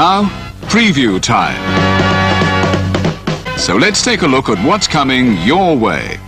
Now, preview time. So let's take a look at what's coming your way.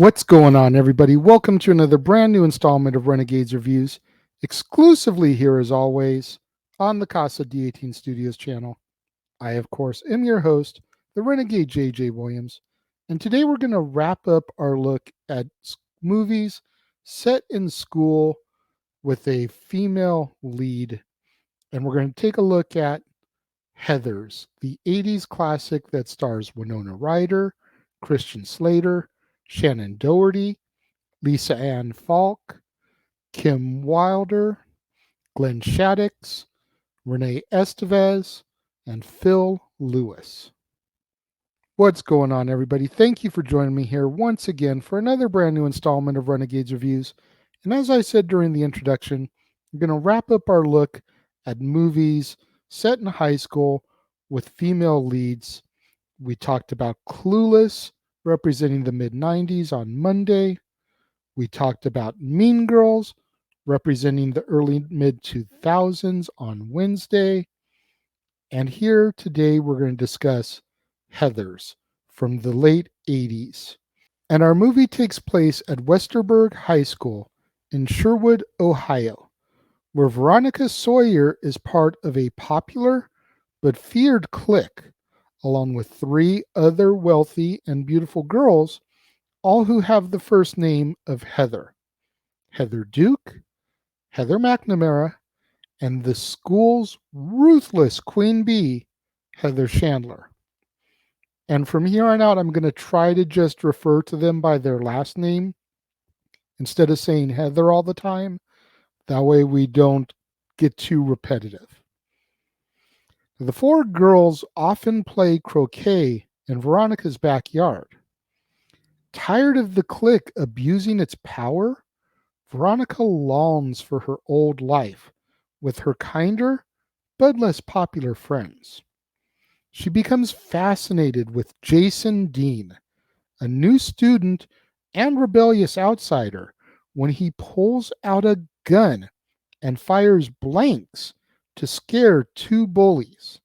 What's going on, everybody? Welcome to another brand new installment of Renegades Reviews, exclusively here as always on the Casa D18 Studios channel. I, of course, am your host, the Renegade JJ Williams, and today we're going to wrap up our look at movies set in school with a female lead, and we're going to take a look at Heathers, the 80s classic that stars Winona Ryder, Christian Slater, Shannen Doherty, Lisa Ann Falk, Kim Wilder, Glenn Shaddix, Renee Estevez, and Phil Lewis. What's going on, everybody? Thank you for joining me here once again for another brand new installment of Renegades Reviews. And as I said during the introduction, we're going to wrap up our look at movies set in high school with female leads. We talked about Clueless, representing the mid-90s on Monday. We talked about Mean Girls, representing the early mid-2000s on Wednesday. And here today we're going to discuss Heathers from the late 80s. And our movie takes place at Westerberg High School in Sherwood, Ohio, where Veronica Sawyer is part of a popular but feared clique, along with three other wealthy and beautiful girls, all who have the first name of Heather. Heather Duke, Heather McNamara, and the school's ruthless queen bee, Heather Chandler. And from here on out, I'm going to try to just refer to them by their last name instead of saying Heather all the time. That way we don't get too repetitive. The four girls often play croquet in Veronica's backyard. Tired of the clique abusing its power, Veronica longs for her old life with her kinder but less popular friends. She becomes fascinated with Jason Dean, a new student and rebellious outsider, when he pulls out a gun and fires blanks to scare two bullies,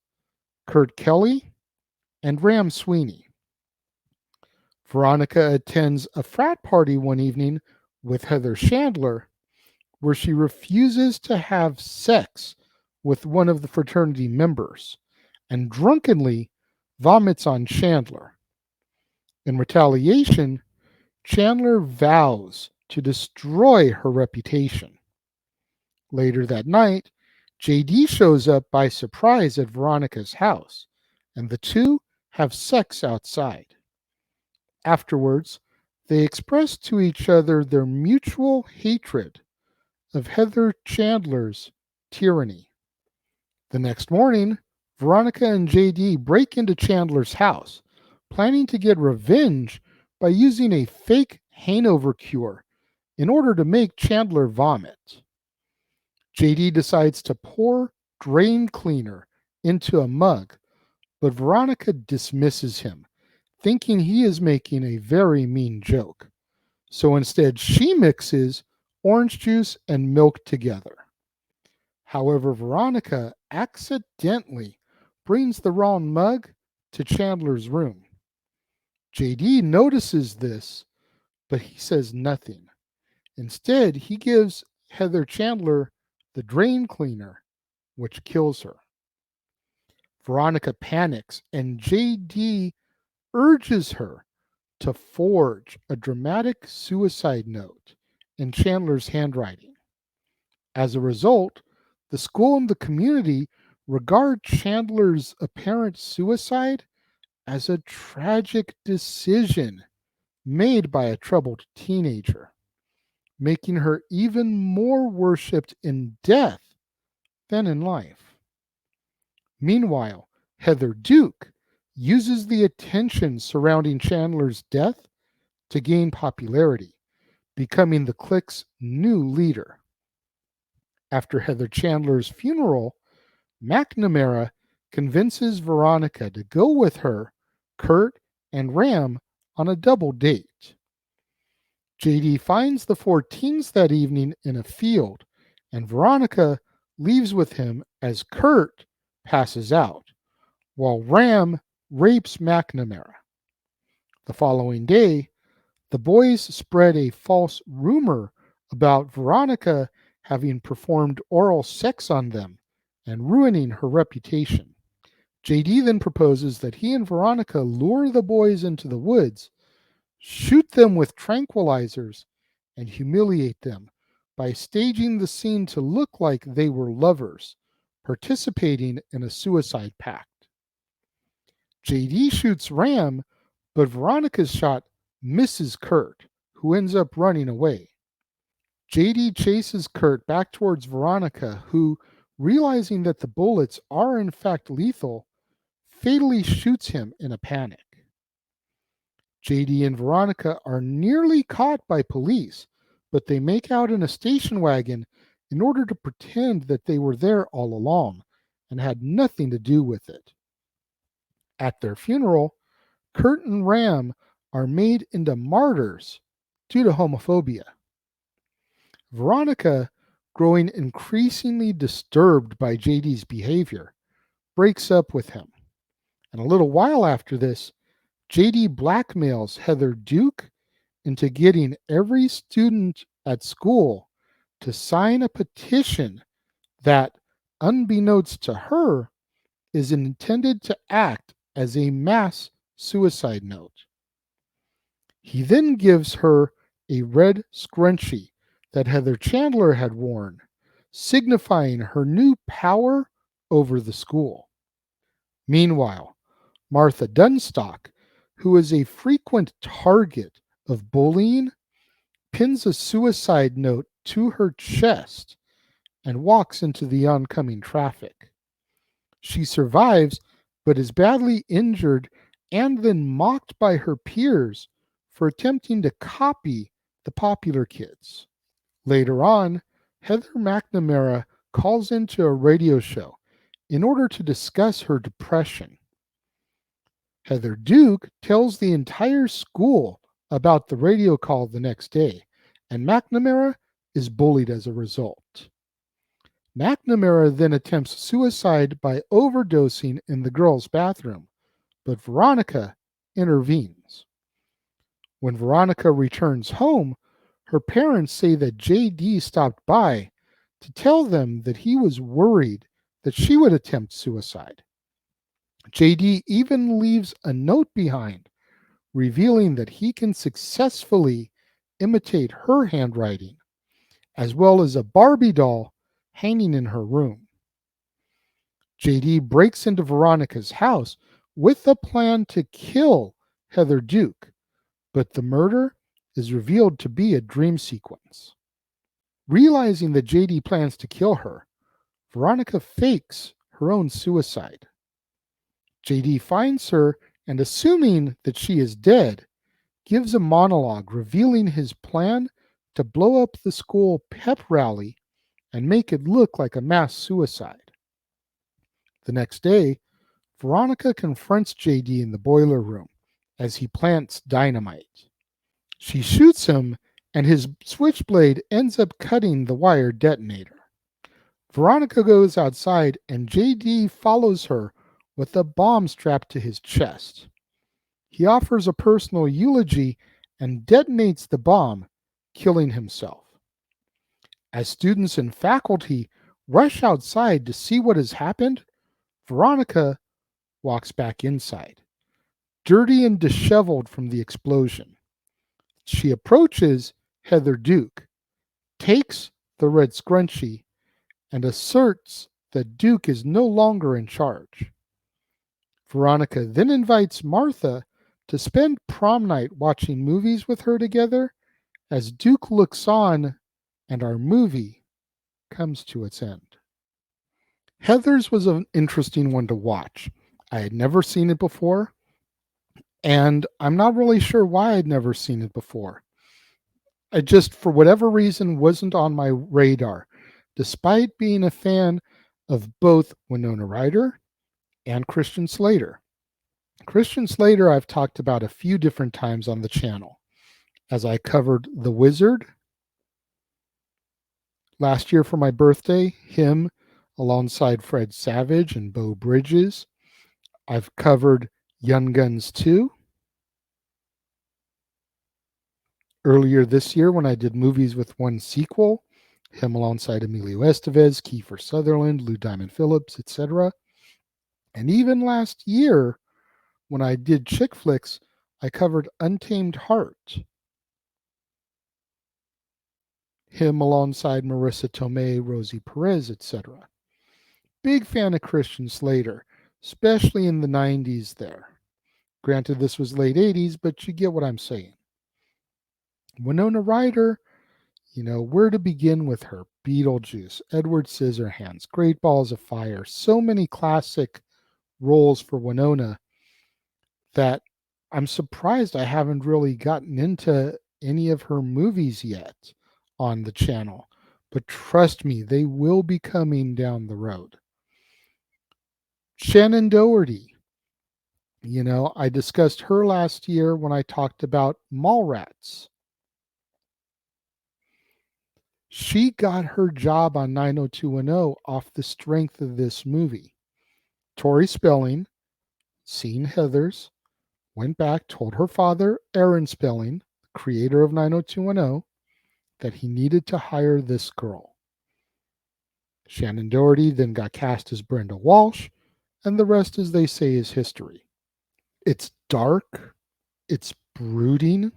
Kurt Kelly and Ram Sweeney. Veronica attends a frat party one evening with Heather Chandler, where she refuses to have sex with one of the fraternity members and drunkenly vomits on Chandler. In retaliation, Chandler vows to destroy her reputation. Later that night, JD shows up by surprise at Veronica's house, and the two have sex outside. Afterwards, they express to each other their mutual hatred of Heather Chandler's tyranny. The next morning, Veronica and JD break into Chandler's house, planning to get revenge by using a fake hangover cure in order to make Chandler vomit. JD decides to pour drain cleaner into a mug, but Veronica dismisses him, thinking he is making a very mean joke. So instead, she mixes orange juice and milk together. However, Veronica accidentally brings the wrong mug to Chandler's room. JD notices this, but he says nothing. Instead, he gives Heather Chandler the drain cleaner, which kills her. Veronica panics, and JD urges her to forge a dramatic suicide note in Chandler's handwriting. As a result, the school and the community regard Chandler's apparent suicide as a tragic decision made by a troubled teenager, making her even more worshipped in death than in life. Meanwhile, Heather Duke uses the attention surrounding Chandler's death to gain popularity, becoming the clique's new leader. After Heather Chandler's funeral, McNamara convinces Veronica to go with her, Kurt, and Ram on a double date. JD finds the four teens that evening in a field, and Veronica leaves with him as Kurt passes out, while Ram rapes McNamara. The following day, The boys spread a false rumor about Veronica having performed oral sex on them and ruining her reputation. JD then proposes that he and Veronica lure the boys into the woods, shoot them with tranquilizers, and humiliate them by staging the scene to look like they were lovers participating in a suicide pact. JD shoots Ram, but Veronica's shot misses Kurt, who ends up running away. JD chases Kurt back towards Veronica, who, realizing that the bullets are in fact lethal, fatally shoots him in a panic. JD and Veronica are nearly caught by police, but they make out in a station wagon in order to pretend that they were there all along and had nothing to do with it. At their funeral, Kurt and Ram are made into martyrs due to homophobia. Veronica, growing increasingly disturbed by JD's behavior, breaks up with him. And a little while after this, JD blackmails Heather Duke into getting every student at school to sign a petition that, unbeknownst to her, is intended to act as a mass suicide note. He then gives her a red scrunchie that Heather Chandler had worn, signifying her new power over the school. Meanwhile, Martha Dunstock, who is a frequent target of bullying, pins a suicide note to her chest and walks into the oncoming traffic. She survives, but is badly injured and then mocked by her peers for attempting to copy the popular kids. Later on, Heather McNamara calls into a radio show in order to discuss her depression. Heather Duke tells the entire school about the radio call the next day, and McNamara is bullied as a result. McNamara then attempts suicide by overdosing in the girls' bathroom, but Veronica intervenes. When Veronica returns home, her parents say that JD stopped by to tell them that he was worried that she would attempt suicide. JD even leaves a note behind, revealing that he can successfully imitate her handwriting, as well as a Barbie doll hanging in her room. JD breaks into Veronica's house with a plan to kill Heather Duke, but the murder is revealed to be a dream sequence. Realizing that JD plans to kill her, Veronica fakes her own suicide. JD finds her and, assuming that she is dead, gives a monologue revealing his plan to blow up the school pep rally and make it look like a mass suicide. The next day, Veronica confronts JD in the boiler room as he plants dynamite. She shoots him, and his switchblade ends up cutting the wire detonator. Veronica goes outside, and JD follows her with a bomb strapped to his chest. He offers a personal eulogy and detonates the bomb, killing himself. As students and faculty rush outside to see what has happened, Veronica walks back inside, dirty and disheveled from the explosion. She approaches Heather Duke, takes the red scrunchie, and asserts that Duke is no longer in charge. Veronica then invites Martha to spend prom night watching movies with her together as Duke looks on and our movie comes to its end. Heather's was an interesting one to watch. I had never seen it before, and I'm not really sure why I'd never seen it before. I just, for whatever reason, wasn't on my radar, despite being a fan of both Winona Ryder and Christian Slater. Christian Slater I've talked about a few different times on the channel, as I covered The Wizard last year for my birthday, him alongside Fred Savage and Beau Bridges. I've covered Young Guns 2. Earlier this year, when I did movies with one sequel, him alongside Emilio Estevez, Kiefer Sutherland, Lou Diamond Phillips, etc. And even last year, when I did chick flicks, I covered Untamed Heart, him alongside Marissa Tomei, Rosie Perez, etc. Big fan of Christian Slater, especially in the 90s there. Granted, this was late 80s, but you get what I'm saying. Winona Ryder, where to begin with her? Beetlejuice, Edward Scissorhands, Great Balls of Fire, so many classic roles for Winona that I'm surprised I haven't really gotten into any of her movies yet on the channel. But trust me, they will be coming down the road. Shannen Doherty, I discussed her last year when I talked about Mallrats. She got her job on 90210 off the strength of this movie. Tori Spelling, seen Heathers, went back, told her father, Aaron Spelling, creator of 90210, that he needed to hire this girl. Shannen Doherty then got cast as Brenda Walsh, and the rest, as they say, is history. It's dark, it's brooding,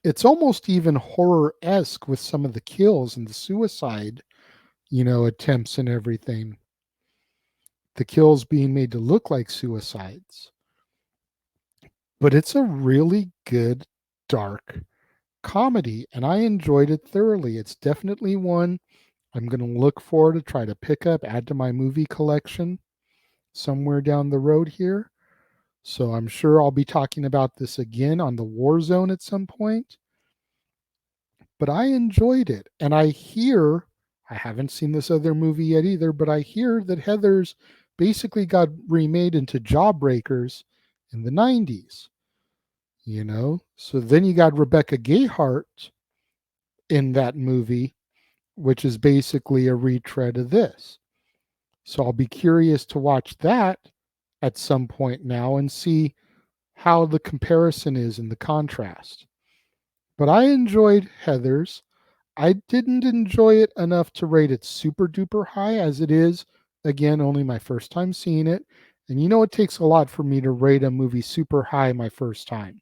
it's almost even horror-esque with some of the kills and the suicide, attempts and everything. The kills being made to look like suicides. But it's a really good, dark comedy, and I enjoyed it thoroughly. It's definitely one I'm going to look for to try to pick up, add to my movie collection somewhere down the road here. So I'm sure I'll be talking about this again on the War Zone at some point. But I enjoyed it. And I haven't seen this other movie yet either, but I hear that Heathers basically got remade into Jawbreakers in the 90s. So then you got Rebecca Gayheart in that movie, which is basically a retread of this. So I'll be curious to watch that at some point now and see how the comparison is and the contrast. But I enjoyed Heathers. I didn't enjoy it enough to rate it super duper high, as it is, again, only my first time seeing it. And it takes a lot for me to rate a movie super high my first time.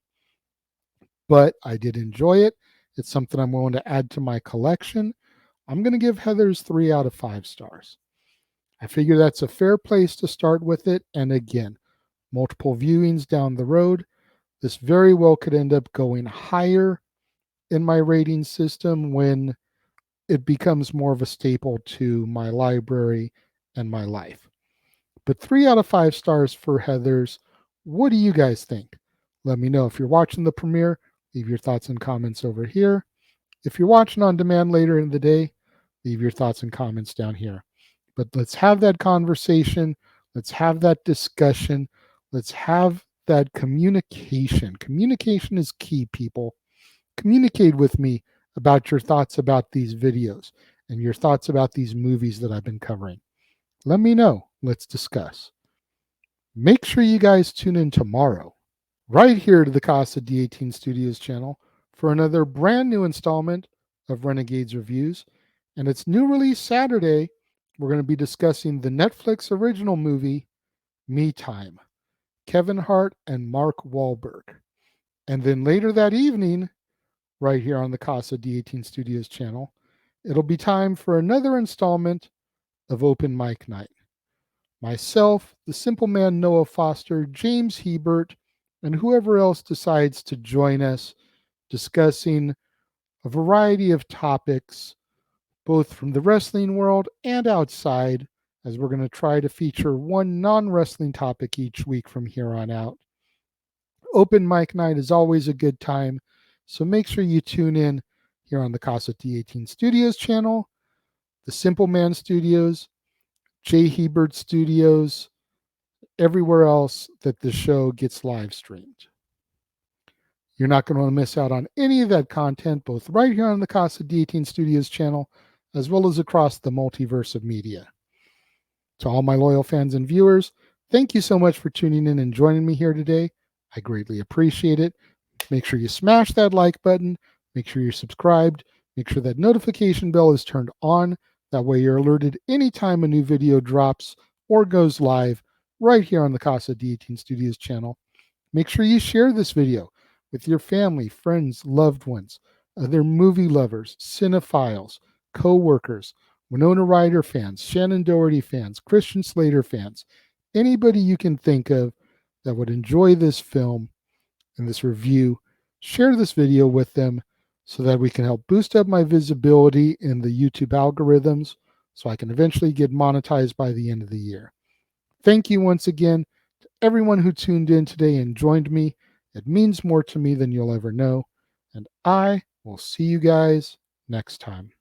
But I did enjoy it. It's something I'm willing to add to my collection. I'm going to give Heathers 3 out of 5 stars. I figure that's a fair place to start with it. And again, multiple viewings down the road, this very well could end up going higher in my rating system when it becomes more of a staple to my library and my life. But 3 out of 5 stars for Heathers. What do you guys think? Let me know. If you're watching the premiere, leave your thoughts and comments over here. If you're watching on demand later in the day, leave your thoughts and comments down here. But let's have that conversation. Let's have that discussion. Let's have that communication. Communication is key, people. Communicate with me about your thoughts about these videos and your thoughts about these movies that I've been covering. Let me know. Let's discuss. Make sure you guys tune in tomorrow, right here to the Casa D18 Studios channel, for another brand new installment of Renegades Reviews. And it's new release Saturday. We're going to be discussing the Netflix original movie, Me Time, Kevin Hart and Mark Wahlberg. And then later that evening, right here on the Casa D18 Studios channel, it'll be time for another installment of Open Mic Night. Myself, the simple man Noah Foster, James Hebert, and whoever else decides to join us discussing a variety of topics, both from the wrestling world and outside, as we're going to try to feature one non-wrestling topic each week from here on out. Open Mic Night is always a good time, so make sure you tune in here on the Casa D18 Studios channel, the Simple Man Studios, Jay Hebert Studios, everywhere else that the show gets live streamed. You're not going to want to miss out on any of that content, both right here on the Casa D18 Studios channel, as well as across the multiverse of media. To all my loyal fans and viewers, thank you so much for tuning in and joining me here today. I greatly appreciate it. Make sure you smash that like button. Make sure you're subscribed. Make sure that notification bell is turned on. That way you're alerted anytime a new video drops or goes live right here on the Casa D18 Studios channel. Make sure you share this video with your family, friends, loved ones, other movie lovers, cinephiles, co-workers, Winona Ryder fans, Shannen Doherty fans, Christian Slater fans, anybody you can think of that would enjoy this film and this review. Share this video with them so that we can help boost up my visibility in the YouTube algorithms so I can eventually get monetized by the end of the year. Thank you once again to everyone who tuned in today and joined me. It means more to me than you'll ever know. And I will see you guys next time.